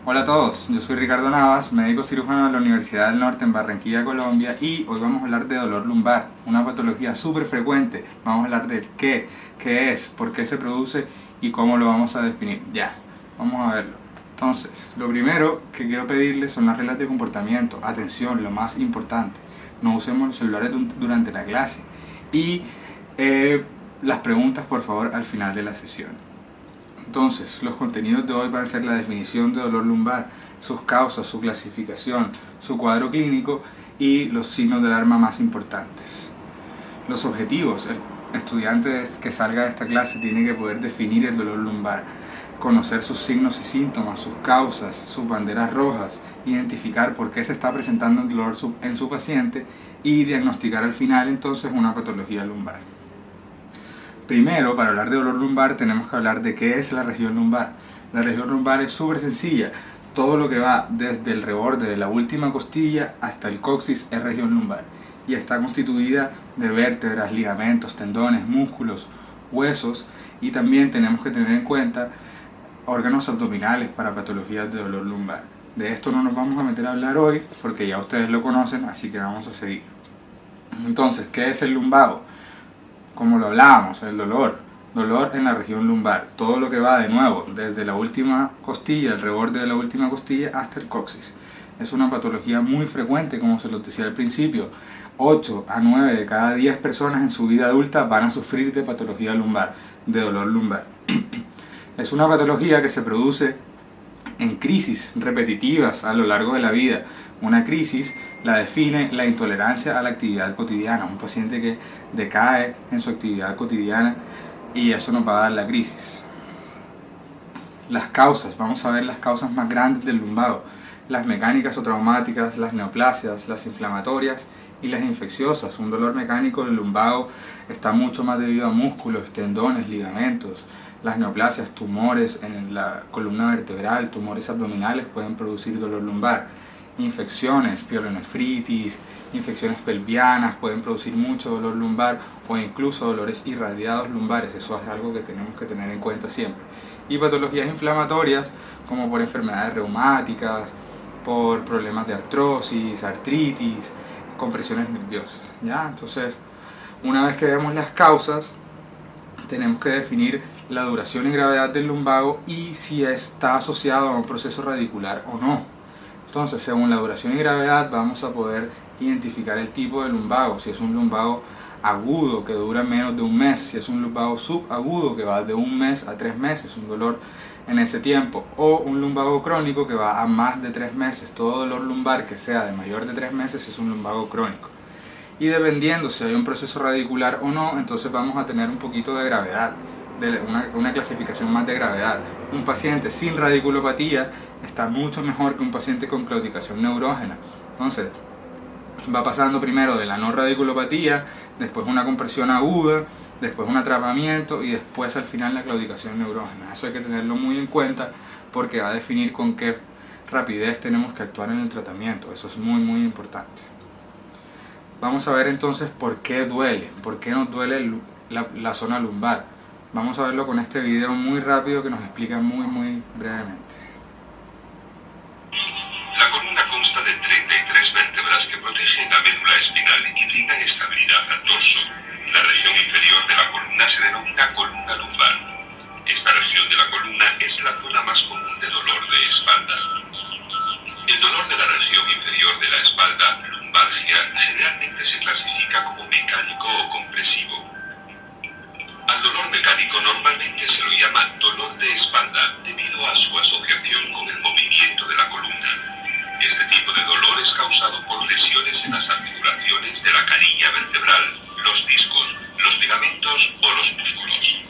Hola a todos, yo soy Ricardo Navas, médico cirujano de la Universidad del Norte en Barranquilla, Colombia, y hoy vamos a hablar de dolor lumbar, una patología súper frecuente. Vamos a hablar de qué es, por qué se produce y cómo lo vamos a definir. Ya, vamos a verlo. Entonces, lo primero que quiero pedirles son las reglas de comportamiento. Atención, lo más importante, no usemos los celulares durante la clase y las preguntas por favor al final de la sesión. Entonces, los contenidos de hoy van a ser la definición de dolor lumbar, sus causas, su clasificación, su cuadro clínico y los signos de alarma más importantes. Los objetivos: el estudiante que salga de esta clase tiene que poder definir el dolor lumbar, conocer sus signos y síntomas, sus causas, sus banderas rojas, identificar por qué se está presentando el dolor en su paciente y diagnosticar al final entonces una patología lumbar. Primero, para hablar de dolor lumbar tenemos que hablar de qué es la región lumbar. La región lumbar es súper sencilla. Todo lo que va desde el reborde de la última costilla hasta el coxis es región lumbar. Y está constituida de vértebras, ligamentos, tendones, músculos, huesos. Y también tenemos que tener en cuenta órganos abdominales para patologías de dolor lumbar. De esto no nos vamos a meter a hablar hoy porque ya ustedes lo conocen, así que vamos a seguir. Entonces, ¿qué es el lumbago? Como lo hablábamos, el dolor en la región lumbar, todo lo que va de nuevo desde la última costilla, el reborde de la última costilla hasta el coxis. Es una patología muy frecuente, como se los decía al principio. 8 a 9 de cada 10 personas en su vida adulta van a sufrir de patología lumbar, de dolor lumbar. Es una patología que se produce en crisis repetitivas a lo largo de la vida. Una crisis la define la intolerancia a la actividad cotidiana, un paciente que decae en su actividad cotidiana y eso nos va a dar la crisis. Las causas, vamos a ver las causas más grandes del lumbago: las mecánicas o traumáticas, las neoplasias, las inflamatorias y las infecciosas. Un dolor mecánico del lumbago está mucho más debido a músculos, tendones, ligamentos. Las neoplasias, tumores en la columna vertebral, tumores abdominales pueden producir dolor lumbar. Infecciones, pielonefritis, infecciones pelvianas pueden producir mucho dolor lumbar o incluso dolores irradiados lumbares. Eso es algo que tenemos que tener en cuenta siempre. Y patologías inflamatorias como por enfermedades reumáticas, por problemas de artrosis, artritis, compresiones nerviosas. ¿Ya? Entonces, una vez que vemos las causas, tenemos que definir la duración y gravedad del lumbago y si está asociado a un proceso radicular o no. Entonces, según la duración y gravedad vamos a poder identificar el tipo de lumbago, si es un lumbago agudo que dura menos de un mes, si es un lumbago subagudo que va de un mes a 3 meses, un dolor en ese tiempo, o un lumbago crónico que va a más de 3 meses. Todo dolor lumbar que sea de mayor de 3 meses es un lumbago crónico. Y dependiendo si hay un proceso radicular o no, entonces vamos a tener un poquito de gravedad, una clasificación más de gravedad. Un paciente sin radiculopatía está mucho mejor que un paciente con claudicación neurógena. Entonces, va pasando primero de la no radiculopatía, después una compresión aguda, después un atrapamiento y después al final la claudicación neurógena. Eso hay que tenerlo muy en cuenta porque va a definir con qué rapidez tenemos que actuar en el tratamiento. Eso es muy importante. Vamos a ver entonces por qué duele, por qué nos duele la zona lumbar. Vamos a verlo con este video muy rápido que nos explica muy brevemente. La columna consta de 33 vértebras que protegen la médula espinal y brindan estabilidad al dorso. La región inferior de la columna se denomina columna lumbar. Esta región de la columna es la zona más común de dolor de espalda. El dolor de la región inferior de la espalda, lumbalgia, generalmente se clasifica como mecánico o compresivo. Al dolor mecánico normalmente se lo llama dolor de espalda debido a su asociación con el movimiento de la columna. Este tipo de dolor es causado por lesiones en las articulaciones de la canilla vertebral, los discos, los ligamentos o los músculos.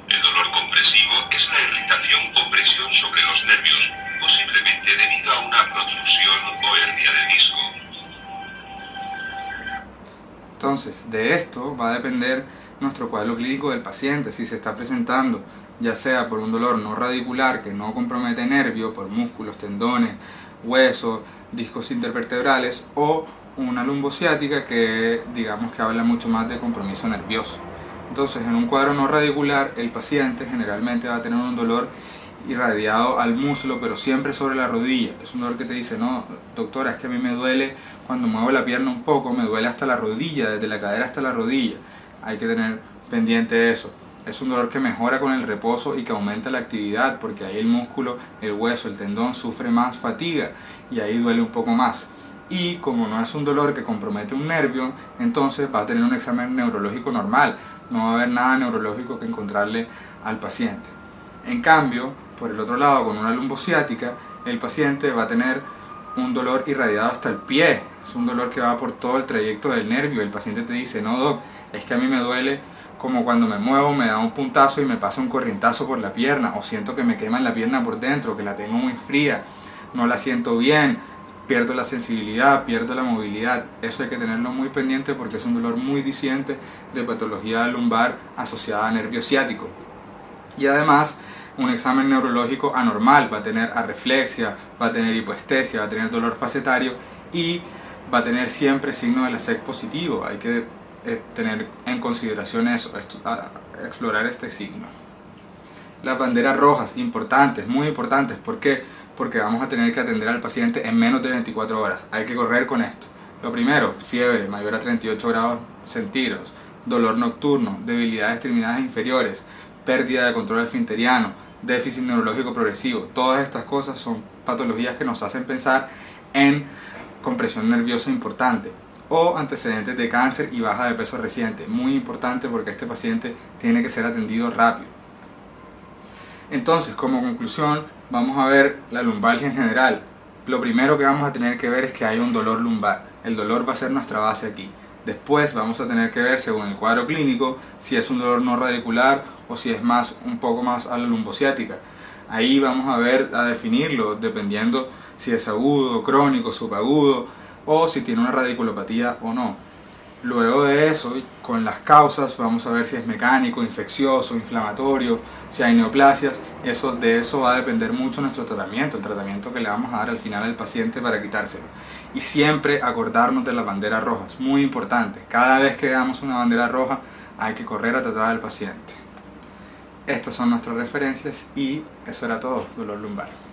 El dolor compresivo es la irritación o presión sobre los nervios, posiblemente debido a una protrusión o hernia del disco. Entonces, de esto va a depender nuestro cuadro clínico del paciente, si se está presentando ya sea por un dolor no radicular que no compromete nervio, por músculos, tendones, huesos, discos intervertebrales, o una lumbociática que digamos que habla mucho más de compromiso nervioso. Entonces, en un cuadro no radicular, el paciente generalmente va a tener un dolor irradiado al muslo, pero siempre sobre la rodilla. Es un dolor que te dice, no, doctora, es que a mí me duele cuando muevo la pierna un poco, me duele hasta la rodilla, desde la cadera hasta la rodilla. Hay que tener pendiente eso. Es un dolor que mejora con el reposo y que aumenta la actividad, porque ahí el músculo, el hueso, el tendón sufre más fatiga y ahí duele un poco más. Y como no es un dolor que compromete un nervio, entonces va a tener un examen neurológico normal. No va a haber nada neurológico que encontrarle al paciente. En cambio, por el otro lado, con una lumbociática, el paciente va a tener un dolor irradiado hasta el pie. Es un dolor que va por todo el trayecto del nervio. El paciente te dice, no doc, es que a mí me duele como cuando me muevo, me da un puntazo y me pasa un corrientazo por la pierna, o siento que me quema la pierna por dentro, que la tengo muy fría, no la siento bien, pierdo la sensibilidad, pierdo la movilidad. Eso hay que tenerlo muy pendiente porque es un dolor muy diciente de patología lumbar asociada a nervio ciático. Y además, un examen neurológico anormal, va a tener arreflexia, va a tener hipoestesia, va a tener dolor facetario y va a tener siempre signo de la SEC positivo. Hay que tener en consideración eso, explorar este signo. Las banderas rojas, importantes, muy importantes. ¿Por qué? Porque vamos a tener que atender al paciente en menos de 24 horas. Hay que correr con esto. Lo primero, fiebre mayor a 38 grados centígrados, dolor nocturno, debilidad de extremidades inferiores, pérdida de control esfinteriano, déficit neurológico progresivo. Todas estas cosas son patologías que nos hacen pensar en compresión nerviosa importante o antecedentes de cáncer y baja de peso reciente. Muy importante porque este paciente tiene que ser atendido rápido. Entonces, como conclusión, vamos a ver la lumbalgia en general. Lo primero que vamos a tener que ver es que hay un dolor lumbar. El dolor va a ser nuestra base aquí. Después vamos a tener que ver, según el cuadro clínico, si es un dolor no radicular o si es un poco más a la lumbociática. Ahí vamos a ver, a definirlo, dependiendo si es agudo, crónico, subagudo o si tiene una radiculopatía o no. Luego de eso, con las causas, vamos a ver si es mecánico, infeccioso, inflamatorio, si hay neoplasias. De eso va a depender mucho nuestro tratamiento, el tratamiento que le vamos a dar al final al paciente para quitárselo. Y siempre acordarnos de las banderas rojas, muy importante. Cada vez que veamos una bandera roja, hay que correr a tratar al paciente. Estas son nuestras referencias y eso era todo, dolor lumbar.